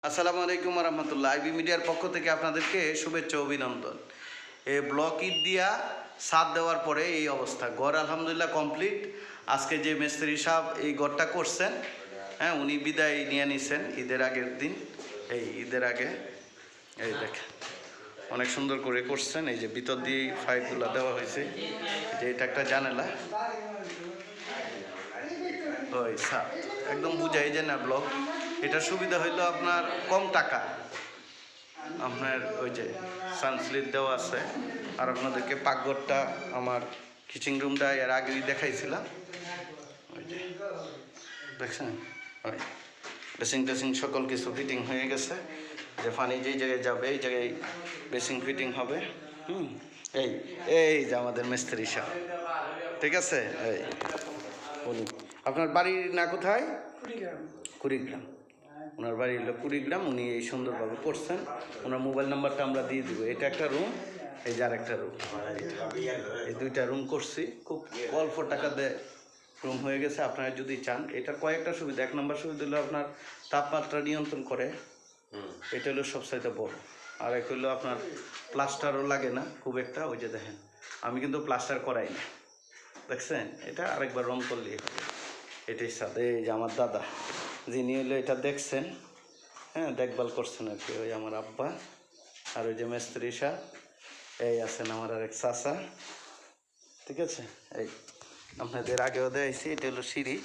আসসালামু আলাইকুম রহমতুল্লাহ। আইবি মিডিয়ার পক্ষ থেকে আপনাদেরকে শুভেচ্ছা অভিনন্দন। এই ব্লক ঈদ দিয়া সাথ দেওয়ার পরে এই অবস্থা। ঘর আলহামদুলিল্লাহ কমপ্লিট। আজকে যে মিস্ত্রি সাহেব এই ঘরটা করছেন, হ্যাঁ, উনি বিদায় নিয়ে নিছেন ঈদের আগের দিন। এই ঈদের আগে এই দেখেন অনেক সুন্দর করে করছেন। এই যে ভিতর দিয়ে ফাইলগুলো দেওয়া হয়েছে, যে এটা একটা জানালা। ওই সাপ একদম বুঝাই যায় না ব্লক। এটার সুবিধা হইলো আপনার কম টাকা, আপনার ওই যে সানস্লিট দেওয়া আছে। আর আপনাদেরকে পাকঘরটা, আমার কিচেন রুমটা এর আগেই দেখাইছিলাম। ওই যে দেখছেন, ওই বেসিং টেসিং সকল কিছু ফিটিং হয়ে গেছে। যে পানি যেই জায়গায় যাবে এই জায়গায় বেসিং ফিটিং হবে। এই এই যে আমাদের মিস্ত্রি সাহেব, ঠিক আছে। এই উনি, আপনার বাড়ি না কোথায়? কুড়িগ্রাম। ওনার বাড়ি হলো কুড়িগ্রাম। উনি এই সুন্দরভাবে করছেন। ওনার মোবাইল নাম্বারটা আমরা দিয়ে দিব। এটা একটা রুম, এই যে আর একটা রুম। এই দুইটা রুম করছি, খুব অল্প টাকা দিয়ে রুম হয়ে গেছে। আপনারা যদি চান, এটার কয়েকটা সুবিধা। এক নম্বর সুবিধা হলো আপনার তাপমাত্রা নিয়ন্ত্রণ করে, এটা হলো সবচাইতে বড়। আর এক হলো আপনার প্লাস্টারও লাগে না খুব একটা। ওই যে দেখেন, আমি কিন্তু প্লাস্টার করাই না, দেখছেন। এটা আরেকবার রং করলেই হবে। এটাই সাথে এই যে আমার দাদা যিনি হলো এটা দেখছেন, হ্যাঁ, দেখভাল করছেন আর কি, ওই আমার আব্বা। আর ওই যে মিস্ত্রি সাহেব, এই আছেন আমার আরেক চাচা, ঠিক আছে। এই আপনাদের আগেও দেখাইছি, এটা হলো সিঁড়ি।